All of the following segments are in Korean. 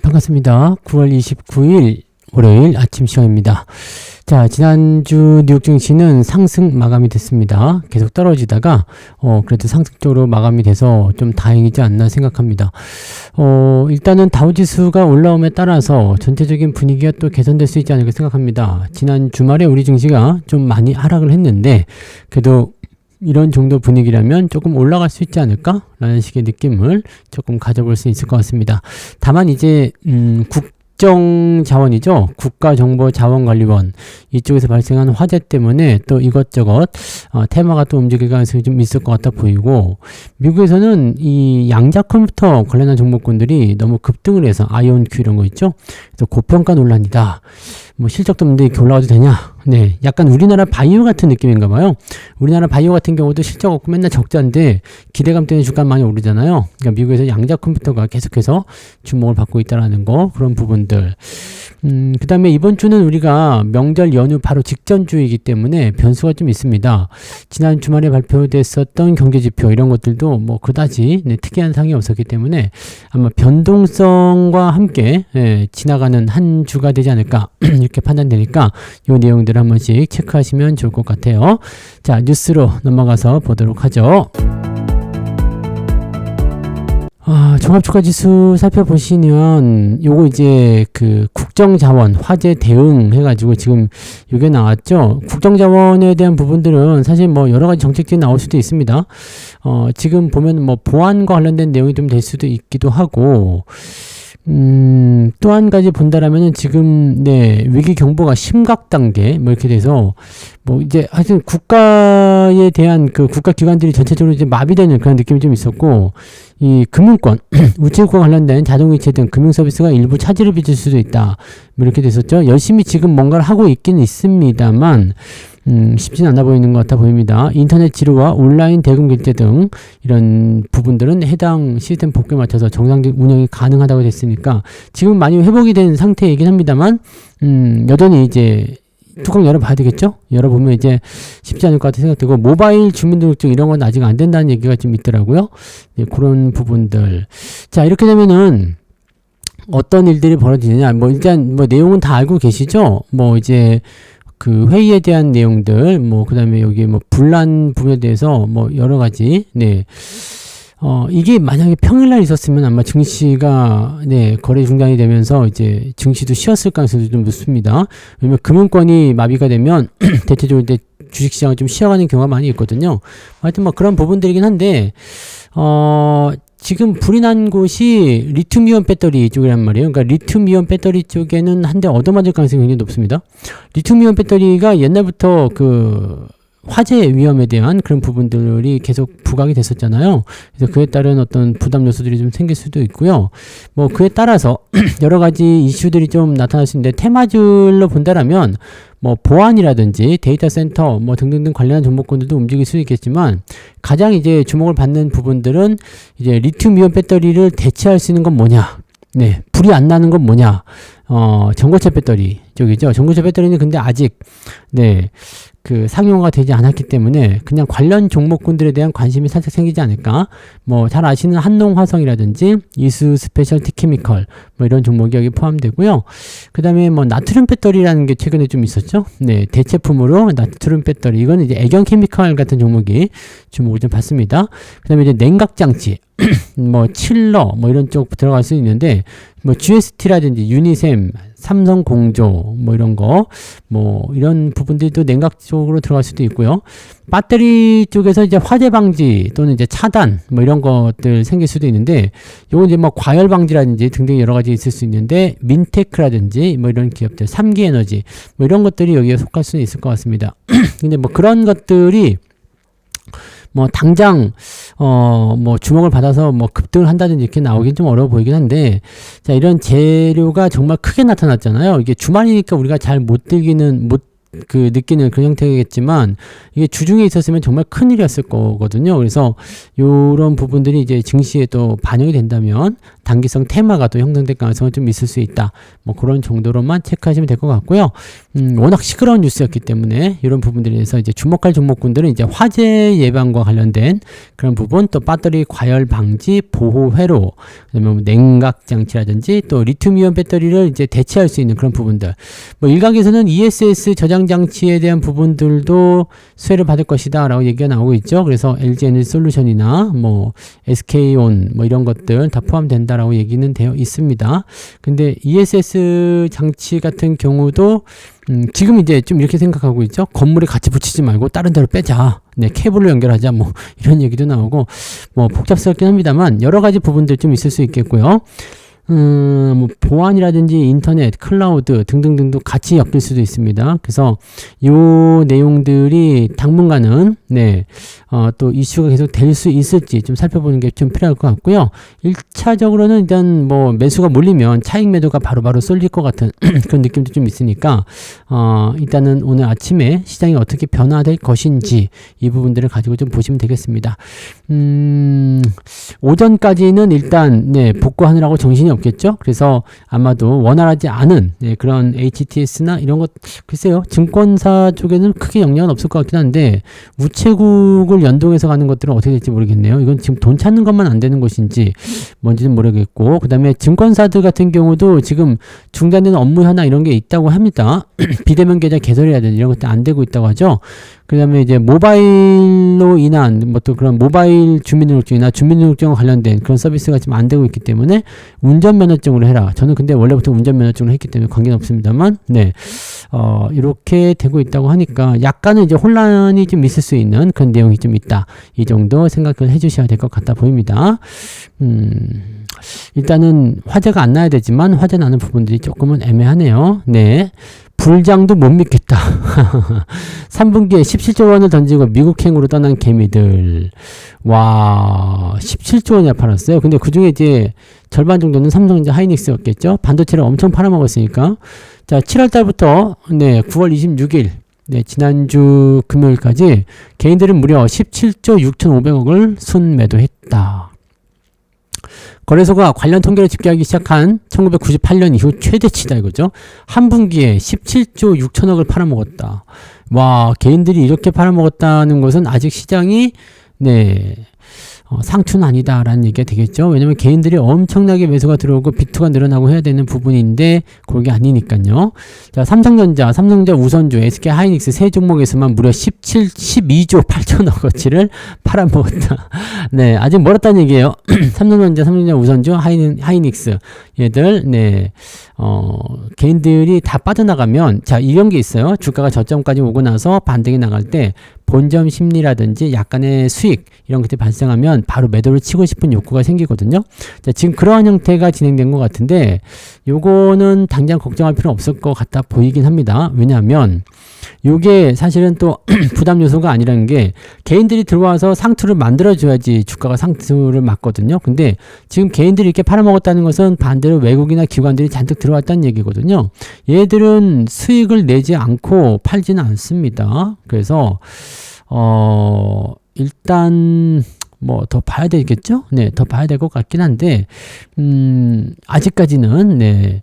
반갑습니다. 9월 29일 월요일 아침 시간입니다. 자, 지난주 뉴욕 증시는 상승 마감이 됐습니다. 계속 떨어지다가 그래도 상승적으로 마감이 돼서 좀 다행이지 않나 생각합니다. 일단은 다우지수가 올라옴에 따라서 전체적인 분위기가 또 개선될 수 있지 않을까 생각합니다. 지난 주말에 우리 증시가 좀 많이 하락을 했는데 그래도 이런 정도 분위기라면 조금 올라갈 수 있지 않을까? 라는 식의 느낌을 조금 가져볼 수 있을 것 같습니다. 다만 이제 국정자원이죠. 국가정보자원관리원 이쪽에서 발생한 화재 때문에 또 이것저것 테마가 또 움직일 가능성이 좀 있을 것 같아 보이고, 미국에서는 이 양자 컴퓨터 관련한 종목군들이 너무 급등을 해서 아이온큐 이런 거 있죠. 그래서 고평가 논란이다. 뭐 실적도 없는데 이렇게 올라가도 되냐? 네, 약간 우리나라 바이오 같은 느낌인가 봐요. 우리나라 바이오 같은 경우도 실적 없고 맨날 적자인데 기대감 때문에 주가 많이 오르잖아요. 그러니까 미국에서 양자 컴퓨터가 계속해서 주목을 받고 있다라는 거, 그런 부분들. 그 다음에 이번 주는 우리가 명절 연휴 바로 직전 주이기 때문에 변수가 좀 있습니다. 지난 주말에 발표됐었던 경제지표 이런 것들도 뭐 그다지 특이한 상이 없었기 때문에 아마 변동성과 함께 지나가는 한 주가 되지 않을까 이렇게 판단되니까 이 내용들을 한 번씩 체크하시면 좋을 것 같아요. 자, 뉴스로 넘어가서 보도록 하죠. 종합주가지수 살펴보시면 요거 이제 그 국정자원 화재 대응 해가지고 지금 요게 나왔죠. 국정자원에 대한 부분들은 사실 뭐 여러가지 정책들이 나올 수도 있습니다. 지금 보면 뭐 보안과 관련된 내용이 좀 될 수도 있기도 하고, 또 한 가지 본다라면은 지금 위기 경보가 심각 단계 뭐 이렇게 돼서 뭐 이제 하여튼 국가에 대한 그 국가 기관들이 전체적으로 이제 마비되는 그런 느낌이 좀 있었고, 이 금융권, 우체국과 관련된 자동이체 등 금융 서비스가 일부 차질을 빚을 수도 있다. 뭐 이렇게 됐었죠. 열심히 지금 뭔가를 하고 있기는 있습니다만 쉽지는 않아 보이는 것 같아 보입니다. 인터넷 지르와 온라인 대금 결제 등 이런 부분들은 해당 시스템 복구에 맞춰서 정상적 운영이 가능하다고 됐으니까 지금 많이 회복이 된 상태이긴 합니다만 여전히 이제 뚜껑 열어봐야 되겠죠? 열어보면 이제 쉽지 않을 것 같아 생각되고, 모바일 주민등록증 이런 건 아직 안 된다는 얘기가 좀 있더라고요. 네, 그런 부분들. 자, 이렇게 되면은 어떤 일들이 벌어지느냐, 뭐 일단 뭐 내용은 다 알고 계시죠? 뭐 이제 그 회의에 대한 내용들, 뭐 그 다음에 여기 뭐 분란 부분에 대해서 뭐 여러 가지, 이게 만약에 평일날 있었으면 아마 증시가 거래 중단이 되면서 이제 증시도 쉬었을 가능성이 좀 높습니다. 왜냐면 금융권이 마비가 되면 대체적으로 이제 주식시장을 좀 쉬어가는 경우가 많이 있거든요. 하여튼 뭐 그런 부분들이긴 한데 지금 불이 난 곳이 리튬이온 배터리 쪽이란 말이에요. 그러니까 리튬이온 배터리 쪽에는 한 대 얻어맞을 가능성이 굉장히 높습니다. 리튬이온 배터리가 옛날부터 그 화재 위험에 대한 그런 부분들이 계속 부각이 됐었잖아요. 그래서 그에 따른 어떤 부담 요소들이 좀 생길 수도 있고요. 뭐 그에 따라서 여러 가지 이슈들이 좀 나타날 수 있는데, 테마줄로 본다라면 뭐 보안이라든지 데이터 센터 뭐 등등등 관련한 종목군들도 움직일 수 있겠지만, 가장 이제 주목을 받는 부분들은 이제 리튬이온 배터리를 대체할 수 있는 건 뭐냐? 불이 안 나는 건 뭐냐? 전고체 배터리 쪽이죠. 전고체 배터리는 근데 아직 그 상용화가 되지 않았기 때문에 그냥 관련 종목군들에 대한 관심이 살짝 생기지 않을까. 뭐 잘 아시는 한농화성이라든지 이수 스페셜티 케미컬 뭐 이런 종목이 여기 포함되고요. 그 다음에 뭐 나트륨 배터리라는 게 최근에 좀 있었죠. 대체품으로 나트륨 배터리, 이거는 이제 애경 케미컬 같은 종목이 주목을 좀 받습니다. 그 다음에 이제 냉각 장치 뭐 칠러 뭐 이런 쪽 들어갈 수 있는데, 뭐 GST라든지 유니셈, 삼성 공조 뭐 이런 거, 뭐 이런 부분들도 냉각 쪽으로 들어갈 수도 있고요. 배터리 쪽에서 이제 화재 방지 또는 이제 차단 뭐 이런 것들 생길 수도 있는데, 요건 이제 뭐 과열 방지라든지 등등 여러 가지 있을 수 있는데, 민테크라든지 뭐 이런 기업들, 3기 에너지 뭐 이런 것들이 여기에 속할 수는 있을 것 같습니다. 근데 뭐 그런 것들이 뭐 당장 뭐 주목을 받아서 뭐 급등을 한다든지 이렇게 나오긴 좀 어려워 보이긴 한데, 자, 이런 재료가 정말 크게 나타났잖아요. 이게 주말이니까 우리가 잘 못 그 느끼는 그런 형태겠지만 이게 주중에 있었으면 정말 큰일이었을 거거든요. 그래서 요런 부분들이 이제 증시에 또 반영이 된다면 단기성 테마가 또 형성될 가능성은 좀 있을 수 있다. 뭐 그런 정도로만 체크하시면 될 것 같고요. 워낙 시끄러운 뉴스였기 때문에 이런 부분들에 대해서 이제 주목할 종목군들은 이제 화재 예방과 관련된 그런 부분, 또 배터리 과열 방지, 보호 회로, 그다음에 뭐 냉각 장치라든지 또 리튬이온 배터리를 이제 대체할 수 있는 그런 부분들. 뭐 일각에서는 ESS 저장 장치에 대한 부분들도 수혜를 받을 것이다라고 얘기가 나오고 있죠. 그래서 LG에너지솔루션이나 뭐 SK온 뭐 이런 것들 다 포함된다라고 얘기는 되어 있습니다. 근데 ESS 장치 같은 경우도 지금 이제 좀 이렇게 생각하고 있죠. 건물에 같이 붙이지 말고 다른 데로 빼자. 네, 케이블로 연결하자. 뭐 이런 얘기도 나오고 뭐 복잡스럽긴 합니다만 여러 가지 부분들 좀 있을 수 있겠고요. 뭐 보안이라든지 인터넷, 클라우드 등등등도 같이 엮일 수도 있습니다. 그래서 요 내용들이 당분간은 또 이슈가 계속 될 수 있을지 좀 살펴보는 게 좀 필요할 것 같고요. 1차적으로는 일단 뭐 매수가 몰리면 차익 매도가 바로바로 쏠릴 것 같은 그런 느낌도 좀 있으니까 일단은 오늘 아침에 시장이 어떻게 변화될 것인지 이 부분들을 가지고 좀 보시면 되겠습니다. 오전까지는 일단 복구하느라고 정신이 없겠죠. 그래서 아마도 원활하지 않은 그런 HTS나 이런 것 글쎄요. 증권사 쪽에는 크게 영향은 없을 것 같긴 한데 우체국을 연동해서 가는 것들은 어떻게 될지 모르겠네요. 이건 지금 돈 찾는 것만 안 되는 것인지 뭔지는 모르겠고 그 다음에 증권사들 같은 경우도 지금 중단되는 업무 현황 이런 게 있다고 합니다. 비대면 계좌 개설이라든지 이런 것들 안 되고 있다고 하죠. 그 다음에 이제 모바일로 인한 뭐 또 그런 모바일 주민등록증이나 주민등록증과 관련된 그런 서비스가 지금 안 되고 있기 때문에 운전면허증으로 해라. 저는 근데 원래부터 운전면허증을 했기 때문에 관계는 없습니다만 이렇게 되고 있다고 하니까 약간은 이제 혼란이 좀 있을 수 있는 그런 내용이 좀 있다. 이 정도 생각을 해주셔야 될 것 같아 보입니다. 일단은 화재가 안 나야 되지만 화재 나는 부분들이 조금은 애매하네요. 불장도 못 믿겠다. 3분기에 17조 원을 던지고 미국행으로 떠난 개미들. 와, 17조 원이나 팔았어요. 근데 그 중에 이제 절반 정도는 삼성전자 하이닉스였겠죠. 반도체를 엄청 팔아먹었으니까. 자, 7월 달부터 9월 26일 지난주 금요일까지 개인들은 무려 17조 6,500억을 순매도했다. 거래소가 관련 통계를 집계하기 시작한 1998년 이후 최대치다 이거죠. 한 분기에 17조 6천억을 팔아먹었다. 와, 개인들이 이렇게 팔아먹었다는 것은 아직 시장이 상투는 아니다라는 얘기가 되겠죠. 왜냐면 개인들이 엄청나게 매수가 들어오고 비트가 늘어나고 해야 되는 부분인데 그게 아니니까요. 자, 삼성전자, 우선주, SK 하이닉스 세 종목에서만 무려 12조 8천억 어치를 팔아먹었다. 아직 멀었다는 얘기예요. 삼성전자, 우선주, 하이닉스 얘들 개인들이 다 빠져나가면 자, 이런 게 있어요. 주가가 저점까지 오고 나서 반등이 나갈 때 본점 심리라든지 약간의 수익 이런 것들이 발생하면 바로 매도를 치고 싶은 욕구가 생기거든요. 자, 지금 그러한 형태가 진행된 것 같은데 요거는 당장 걱정할 필요 없을 것 같아 보이긴 합니다. 왜냐하면 요게 사실은 또 부담 요소가 아니라는 게 개인들이 들어와서 상투를 만들어줘야지 주가가 상투를 맞거든요. 근데 지금 개인들이 이렇게 팔아먹었다는 것은 반대로 외국이나 기관들이 잔뜩 들어왔다는 얘기거든요. 얘들은 수익을 내지 않고 팔지는 않습니다. 그래서 일단 뭐 더 봐야 되겠죠? 더 봐야 될 것 같긴 한데 아직까지는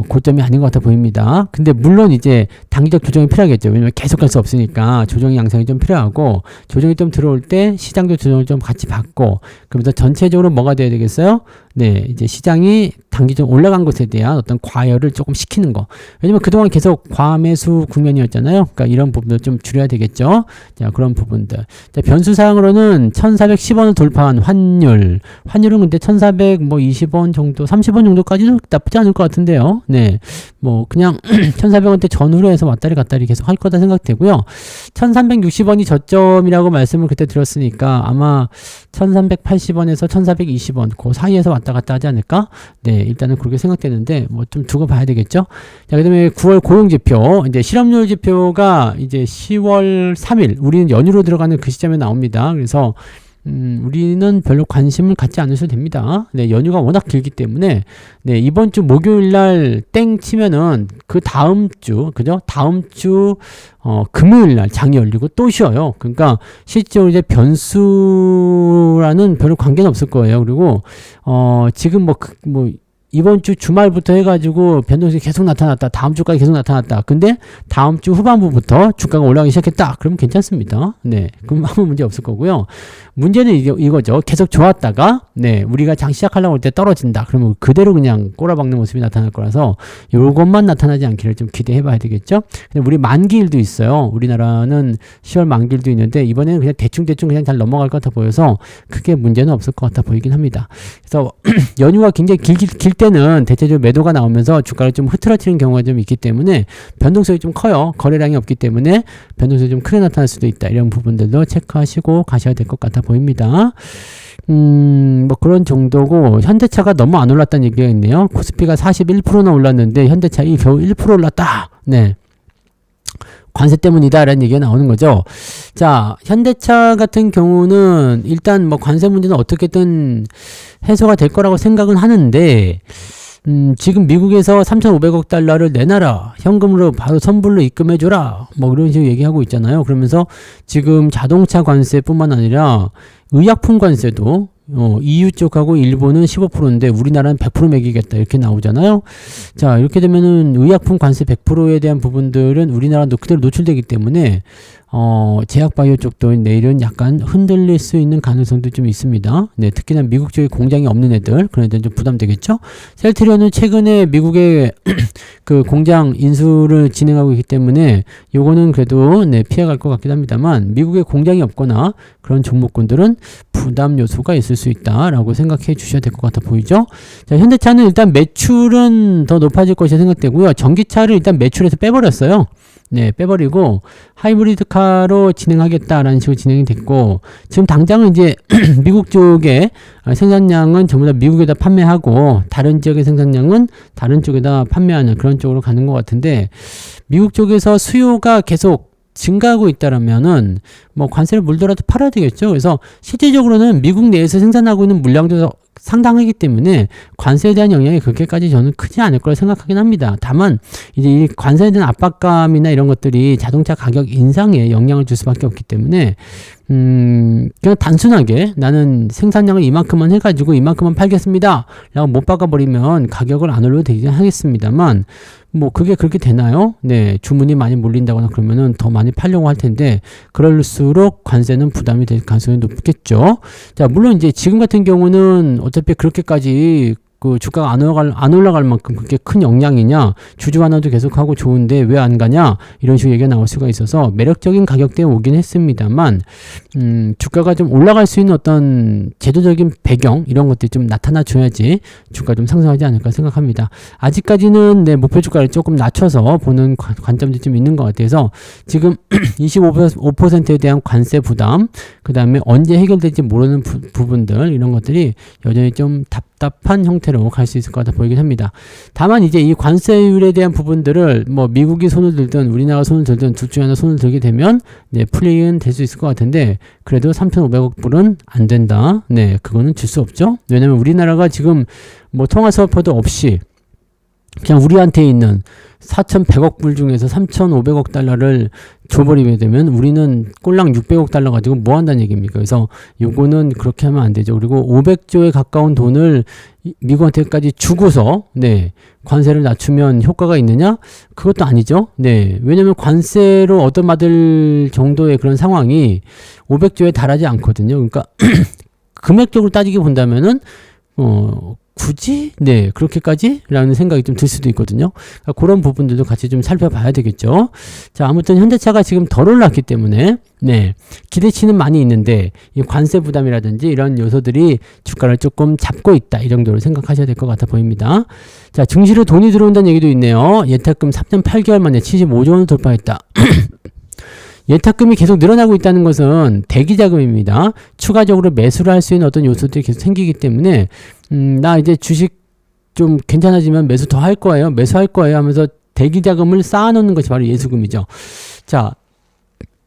고점이 아닌 것 같아 보입니다. 근데 물론 이제 단기적 조정이 필요하겠죠. 왜냐면 계속 갈 수 없으니까 조정이 양상이 좀 필요하고 왜냐면 좀 들어올 때 시장도 조정을 좀 같이 받고 그러면서 전체적으로 뭐가 돼야 되겠어요? 이제 시장이 단기적으로 올라간 것에 대한 어떤 과열을 조금 시키는 거. 왜냐면 그동안 계속 과매수 국면이었잖아요. 그러니까 이런 부분도 좀 줄여야 되겠죠. 자, 그런 부분들. 자, 변수사항으로는 1410원을 돌파한 환율은 근데 1420원 정도, 30원 정도까지도 나쁘지 않을 것 같은데요. 뭐 그냥 1400원대 전후로 해서 왔다리 갔다리 계속 할 거다 생각되고요. 1360원이 저점이라고 말씀을 그때 드렸으니까 아마 1380원에서 1420원 그 사이에서 왔다 갔다 하지 않을까? 일단은 그렇게 생각되는데 뭐 좀 두고 봐야 되겠죠. 자, 그다음에 9월 고용지표, 이제 실업률 지표가 이제 10월 3일 우리는 연휴로 들어가는 그 시점에 나옵니다. 그래서 우리는 별로 관심을 갖지 않으셔도 됩니다. 네, 연휴가 워낙 길기 때문에, 네, 이번 주 목요일 날 땡 치면은 그 다음 주, 그죠? 다음 주, 금요일 날 장이 열리고 또 쉬어요. 그러니까 실제로 이제 변수라는 별로 관계는 없을 거예요. 그리고, 지금 이번 주 주말부터 해가지고 변동성이 계속 나타났다. 다음 주까지 계속 나타났다. 근데 다음 주 후반부부터 주가가 올라가기 시작했다. 그러면 괜찮습니다. 네. 그럼 아무 문제 없을 거고요. 문제는 이거죠. 계속 좋았다가, 네. 우리가 장 시작하려고 할 때 떨어진다. 그러면 그대로 그냥 꼬라박는 모습이 나타날 거라서 요것만 나타나지 않기를 좀 기대해 봐야 되겠죠. 근데 우리 만기일도 있어요. 우리나라는 10월 만기일도 있는데 이번에는 그냥 대충 그냥 잘 넘어갈 것 같아 보여서 크게 문제는 없을 것 같아 보이긴 합니다. 그래서 연휴가 굉장히 길 때는 대체적으로 매도가 나오면서 주가를 좀 흐트러뜨리는 경우가 좀 있기 때문에 변동성이 좀 커요. 거래량이 없기 때문에 변동성이 좀 크게 나타날 수도 있다. 이런 부분들도 체크하시고 가셔야 될 것 같아 보입니다. 그런 정도고, 현대차가 너무 안 올랐다는 얘기가 있네요. 코스피가 41%나 올랐는데 현대차 겨우 1% 올랐다. 네. 관세 때문이다 라는 얘기가 나오는 거죠. 자, 현대차 같은 경우는 일단 관세 문제는 어떻게든 해소가 될 거라고 생각은 하는데, 지금 미국에서 3,500억 달러를 내놔라. 현금으로 바로 선불로 입금해줘라. 이런 식으로 얘기하고 있잖아요. 그러면서 지금 자동차 관세뿐만 아니라 의약품 관세도 EU 쪽하고 일본은 15%인데 우리나라는 100% 매기겠다 이렇게 나오잖아요. 자, 이렇게 되면은 의약품 관세 100%에 대한 부분들은 우리나라도 그대로 노출되기 때문에 제약바이오 쪽도 내일은 약간 흔들릴 수 있는 가능성도 좀 있습니다. 네, 특히나 미국 쪽에 공장이 없는 애들, 그런 애들은 좀 부담되겠죠. 셀트리온은 최근에 미국에 그 공장 인수를 진행하고 있기 때문에 요거는 그래도 피해갈 것 같긴 합니다만, 미국에 공장이 없거나 그런 종목군들은 부담 요소가 있을 수 있다라고 생각해 주셔야 될 것 같아 보이죠. 자, 현대차는 일단 매출은 더 높아질 것이 생각되고요. 전기차를 일단 매출에서 빼버렸어요. 네, 빼버리고 하이브리드카로 진행하겠다라는 식으로 진행이 됐고, 지금 당장은 이제 미국 쪽에 생산량은 전부 다 미국에다 판매하고 다른 지역의 생산량은 다른 쪽에다 판매하는 그런 쪽으로 가는 것 같은데, 미국 쪽에서 수요가 계속 증가하고 있다라면은 관세를 물더라도 팔아야 되겠죠. 그래서 실질적으로는 미국 내에서 생산하고 있는 물량도 상당하기 때문에 관세에 대한 영향이 그렇게까지 저는 크지 않을 거라 생각하긴 합니다. 다만 이제 이 관세에 대한 압박감이나 이런 것들이 자동차 가격 인상에 영향을 줄 수밖에 없기 때문에 그냥 단순하게 나는 생산량을 이만큼만 해가지고 이만큼만 팔겠습니다 라고 못 박아버리면 가격을 안 올려도 되긴 하겠습니다만, 그게 그렇게 되나요? 네, 주문이 많이 몰린다거나 그러면은 더 많이 팔려고 할 텐데, 그럴수록 관세는 부담이 될 가능성이 높겠죠. 자, 물론 이제 지금 같은 경우는 어차피 그렇게까지 그 주가가 안 올라갈 만큼 그렇게 큰 영향이냐, 주주 완화도 계속하고 좋은데 왜 안 가냐, 이런 식으로 얘기가 나올 수가 있어서 매력적인 가격대에 오긴 했습니다만, 주가가 좀 올라갈 수 있는 어떤 제도적인 배경, 이런 것들이 좀 나타나 줘야지 주가 좀 상승하지 않을까 생각합니다. 아직까지는 목표 주가를 조금 낮춰서 보는 관점도 좀 있는 것 같아서, 지금 25%에 대한 관세 부담, 그 다음에 언제 해결될지 모르는 부분들, 이런 것들이 여전히 좀 답답한 형태로 갈 수 있을 것 같아 보이긴 합니다. 다만 이제 이 관세율에 대한 부분들을 미국이 손을 들든 우리나라가 손을 들든 둘 중에 하나 손을 들게 되면 플레이는 될 수 있을 것 같은데, 그래도 3,500억 불은 안 된다. 네, 그거는 줄 수 없죠. 왜냐면 우리나라가 지금 통화 서퍼도 없이 그냥 우리한테 있는 4,100억 불 중에서 3,500억 달러를 줘버리게 되면 우리는 꼴랑 600억 달러 가지고 뭐 한다는 얘기입니까? 그래서 요거는 그렇게 하면 안 되죠. 그리고 500조에 가까운 돈을 미국한테까지 주고서 관세를 낮추면 효과가 있느냐? 그것도 아니죠. 네, 왜냐면 관세로 얻어맞을 정도의 그런 상황이 500조에 달하지 않거든요. 그러니까 금액적으로 따지게 본다면은 굳이? 네, 그렇게까지? 라는 생각이 좀 들 수도 있거든요. 그러니까 그런 부분들도 같이 좀 살펴봐야 되겠죠. 자, 아무튼 현대차가 지금 덜 올랐기 때문에, 기대치는 많이 있는데, 이 관세 부담이라든지 이런 요소들이 주가를 조금 잡고 있다. 이 정도로 생각하셔야 될 것 같아 보입니다. 자, 증시로 돈이 들어온다는 얘기도 있네요. 예탁금 3년 8개월 만에 75조 원을 돌파했다. 예탁금이 계속 늘어나고 있다는 것은 대기자금입니다. 추가적으로 매수를 할 수 있는 어떤 요소들이 계속 생기기 때문에, 나 이제 주식 좀 괜찮아지면 매수 더 할 거예요. 매수할 거예요 하면서 대기자금을 쌓아놓는 것이 바로 예수금이죠. 자,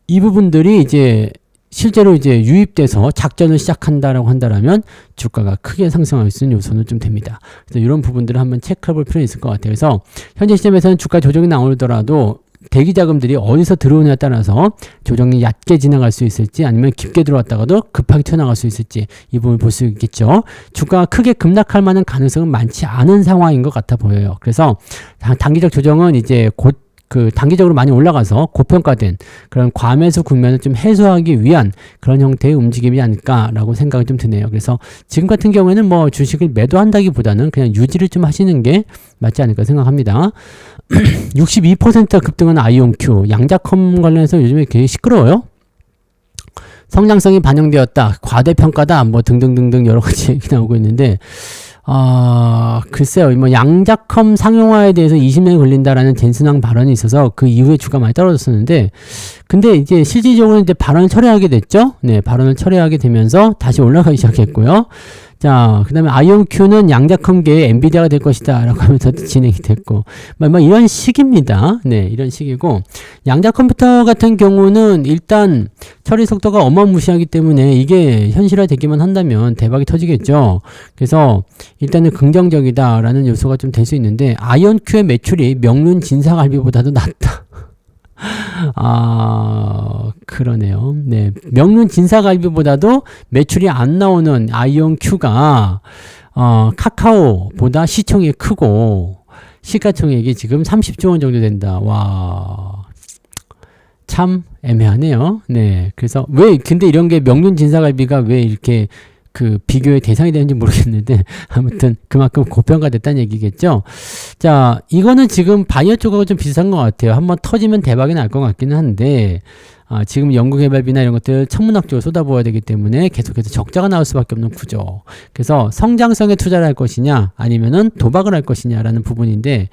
이 부분들이 이제 실제로 이제 유입돼서 작전을 시작한다라고 한다라면 주가가 크게 상승할 수 있는 요소는 좀 됩니다. 그래서 이런 부분들을 한번 체크해 볼 필요는 있을 것 같아요. 그래서 현재 시점에서는 주가 조정이 나오더라도 대기 자금들이 어디서 들어오냐에 따라서 조정이 얕게 지나갈 수 있을지 아니면 깊게 들어왔다가도 급하게 튀어나갈 수 있을지 이 부분을 볼 수 있겠죠. 주가가 크게 급락할 만한 가능성은 많지 않은 상황인 것 같아 보여요. 그래서 단기적 조정은 이제 곧 단기적으로 많이 올라가서 고평가된 그런 과매수 국면을 좀 해소하기 위한 그런 형태의 움직임이 아닐까라고 생각이 좀 드네요. 그래서 지금 같은 경우에는 뭐 주식을 매도한다기보다는 그냥 유지를 좀 하시는 게 맞지 않을까 생각합니다. 62%가 급등한 아이온큐 양자컴 관련해서 요즘에 되게 시끄러워요. 성장성이 반영되었다, 과대평가다, 뭐 등등등등 여러 가지 얘기 나오고 있는데 글쎄요, 뭐 양자컴 상용화에 대해서 20년이 걸린다라는 젠슨왕 발언이 있어서 그 이후에 주가 많이 떨어졌었는데, 근데 이제 실질적으로 이제 발언을 철회하게 됐죠. 네, 발언을 철회하게 되면서 다시 올라가기 시작했고요. 자, 그 다음에 아이온큐는 양자컴계의 엔비디아가 될 것이다 라고 하면서 진행이 됐고, 뭐 이런 식입니다. 네, 이런 식이고, 양자컴퓨터 같은 경우는 일단 처리 속도가 어마무시하기 때문에 이게 현실화 되기만 한다면 대박이 터지겠죠. 그래서 일단은 긍정적이다라는 요소가 좀 될 수 있는데, 아이온큐의 매출이 명륜 진사갈비보다도 낫다. 그러네요. 네. 명륜 진사갈비보다도 매출이 안 나오는 아이온큐가, 카카오보다 시총이 크고, 시가총액이 지금 30조 원 정도 된다. 와. 참 애매하네요. 네. 그래서 근데 이런 게 명륜 진사갈비가 왜 이렇게 비교의 대상이 되는지 모르겠는데, 아무튼 그만큼 고평가됐다는 얘기겠죠. 자, 이거는 지금 바이오 쪽하고 좀 비슷한 것 같아요. 한번 터지면 대박이 날 것 같기는 한데, 지금 연구개발비나 이런 것들 천문학적으로 쏟아부어야 되기 때문에 계속해서 적자가 나올 수밖에 없는 구조. 그래서 성장성에 투자를 할 것이냐, 아니면은 도박을 할 것이냐라는 부분인데,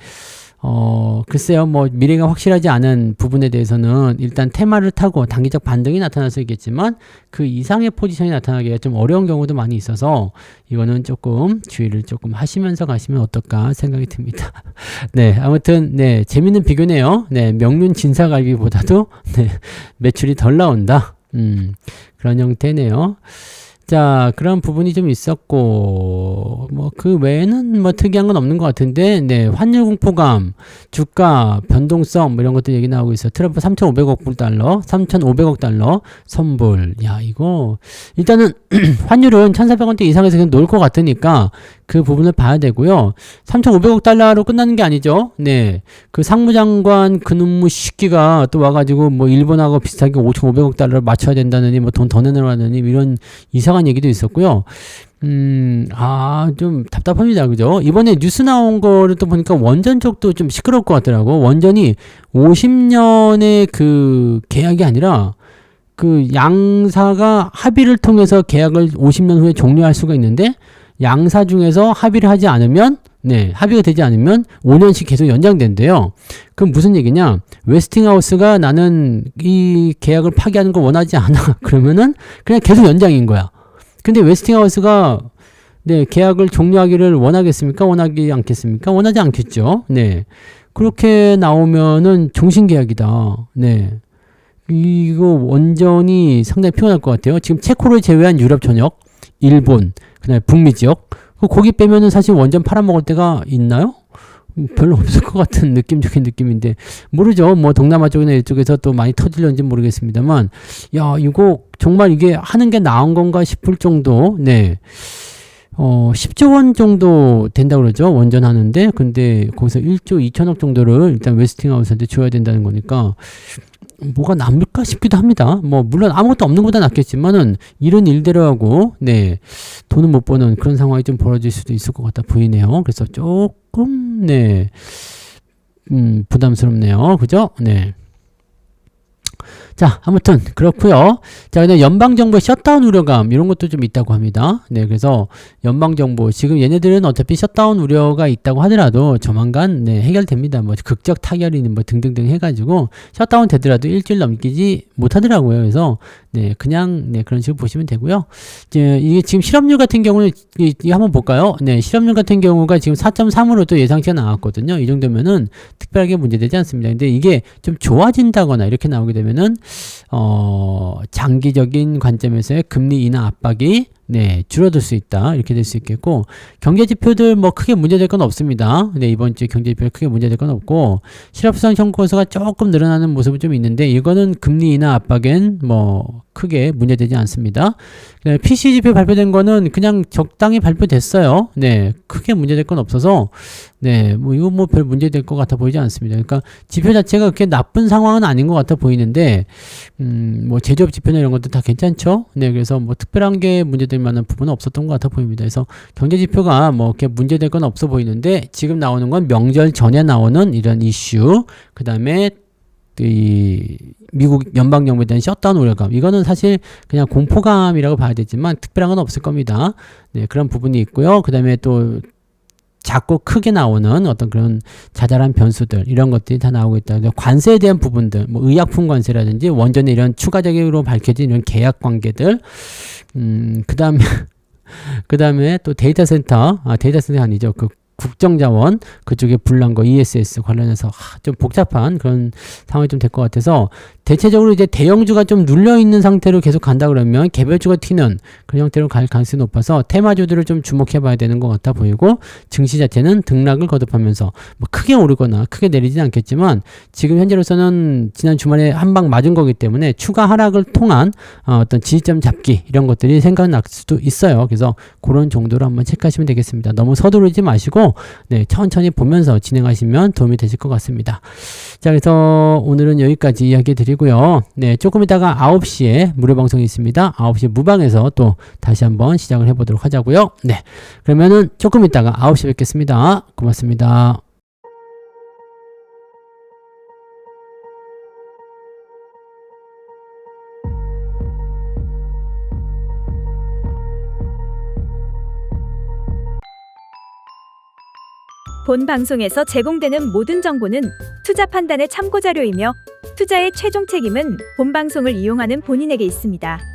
글쎄요, 뭐, 미래가 확실하지 않은 부분에 대해서는 일단 테마를 타고 단기적 반등이 나타날 수 있겠지만 그 이상의 포지션이 나타나기가 좀 어려운 경우도 많이 있어서 이거는 조금 주의를 조금 하시면서 가시면 어떨까 생각이 듭니다. 네, 아무튼, 네, 재밌는 비교네요. 네, 명륜 진사갈비보다도, 네, 매출이 덜 나온다. 그런 형태네요. 자, 그런 부분이 좀 있었고, 뭐, 그 외에는 뭐 특이한 건 없는 것 같은데, 네, 환율 공포감, 주가, 변동성, 뭐 이런 것들 얘기 나오고 있어요. 트럼프 3,500억 달러, 3,500억 달러, 선불. 야, 이거, 일단은, 환율은 1,400원대 이상에서 그냥 놓을 것 같으니까, 그 부분을 봐야 되고요. 3,500억 달러로 끝나는 게 아니죠. 네. 그 상무장관 그놈의 시끼가 또 와가지고 뭐 일본하고 비슷하게 5,500억 달러를 맞춰야 된다느니 뭐 돈 더 내놓으라느니 이런 이상한 얘기도 있었고요. 좀 답답합니다. 그죠? 이번에 뉴스 나온 거를 또 보니까 원전 쪽도 좀 시끄러울 것 같더라고. 원전이 50년의 그 계약이 아니라 그 양사가 합의를 통해서 계약을 50년 후에 종료할 수가 있는데 양사 중에서 합의를 하지 않으면, 네, 합의가 되지 않으면 5년씩 계속 연장된대요. 그럼 무슨 얘기냐? 웨스팅하우스가 나는 이 계약을 파기하는 걸 원하지 않아. 그러면은 그냥 계속 연장인 거야. 근데 웨스팅하우스가, 네, 계약을 종료하기를 원하겠습니까? 원하지 않겠습니까? 원하지 않겠죠. 네. 그렇게 나오면은 종신계약이다. 네. 이거 원전이 상당히 피곤할 것 같아요. 지금 체코를 제외한 유럽 전역, 일본, 그다음에 북미 지역, 거기 빼면은 사실 원전 팔아먹을 데가 있나요? 별로 없을 것 같은 느낌적인 느낌인데, 모르죠. 뭐 동남아 쪽이나 이쪽에서 또 많이 터질런지 모르겠습니다만, 야, 이거 정말 이게 하는 게 나은 건가 싶을 정도. 네. 10조 원 정도 된다고 그러죠. 원전 하는데. 근데 거기서 1조 2천억 정도를 일단 웨스팅하우스한테 줘야 된다는 거니까 뭐가 남을까 싶기도 합니다. 뭐 물론 아무것도 없는 것보다 낫겠지만은 이런 일대로 하고, 네, 돈을 못 버는 그런 상황이 좀 벌어질 수도 있을 것 같아 보이네요. 그래서 조금, 네, 부담스럽네요. 그죠? 네. 자, 아무튼 그렇고요. 자, 근데 연방정부의 셧다운 우려감 이런 것도 좀 있다고 합니다. 네, 그래서 연방정부 지금 얘네들은 어차피 셧다운 우려가 있다고 하더라도 조만간, 네, 해결됩니다. 뭐 극적 타결이니 뭐 등등등 해가지고 셧다운 되더라도 일주일 넘기지 못하더라고요. 그래서 네, 그냥, 네, 그런 식으로 보시면 되고요. 이게 지금 실업률 같은 경우는 이거 한번 볼까요? 네, 실업률 같은 경우가 지금 4.3으로 또 예상치가 나왔거든요. 이 정도면은 특별하게 문제되지 않습니다. 근데 이게 좀 좋아진다거나 이렇게 나오게 되면 그러면은 장기적인 관점에서의 금리 인하 압박이 줄어들 수 있다. 이렇게 될 수 있겠고, 경제 지표들 뭐 크게 문제될 건 없습니다. 이번 주에 경제 지표 크게 문제될 건 없고, 실업수당 청구건수가 조금 늘어나는 모습은 좀 있는데, 이거는 금리 인하 압박엔 뭐 크게 문제되지 않습니다. PC 지표 발표된 거는 그냥 적당히 발표됐어요. 크게 문제될 건 없어서, 뭐 이거 뭐 별 문제될 것 같아 보이지 않습니다. 그러니까 지표 자체가 그렇게 나쁜 상황은 아닌 것 같아 보이는데, 뭐 제조업 지표나 이런 것도 다 괜찮죠. 그래서 뭐 특별한 게 문제될 만한 부분은 없었던 것 같아 보입니다. 그래서 경제 지표가 뭐 이렇게 문제될 건 없어 보이는데, 지금 나오는 건 명절 전에 나오는 이런 이슈, 그 다음에 이 미국 연방정부에 대한 셧다운 우려감, 이거는 사실 그냥 공포감이라고 봐야 되지만 특별한 건 없을 겁니다. 그런 부분이 있고요. 그 다음에 또 작고 크게 나오는 어떤 그런 자잘한 변수들, 이런 것들이 다 나오고 있다. 관세에 대한 부분들, 뭐 의약품 관세라든지 원전의 이런 추가적으로 밝혀진 이런 계약 관계들, 그 다음에 또 데이터센터 아니죠. 그 국정자원 그쪽에 불난 거 ESS 관련해서 좀 복잡한 그런 상황이 좀 될 것 같아서, 대체적으로 이제 대형주가 좀 눌려있는 상태로 계속 간다 그러면 개별주가 튀는 그런 형태로 갈 가능성이 높아서 테마주들을 좀 주목해 봐야 되는 것 같아 보이고, 증시 자체는 등락을 거듭하면서 뭐 크게 오르거나 크게 내리지는 않겠지만, 지금 현재로서는 지난 주말에 한 방 맞은 거기 때문에 추가 하락을 통한 어떤 지지점 잡기, 이런 것들이 생각날 수도 있어요. 그래서 그런 정도로 한번 체크하시면 되겠습니다. 너무 서두르지 마시고 천천히 보면서 진행하시면 도움이 되실 것 같습니다. 자, 그래서 오늘은 여기까지 이야기 드리고요. 조금 이따가 9시에 무료 방송이 있습니다. 9시 무방에서 또 다시 한번 시작을 해보도록 하자고요. 그러면은 조금 이따가 9시 뵙겠습니다. 고맙습니다. 본 방송에서 제공되는 모든 정보는 투자 판단의 참고 자료이며, 투자의 최종 책임은 본 방송을 이용하는 본인에게 있습니다.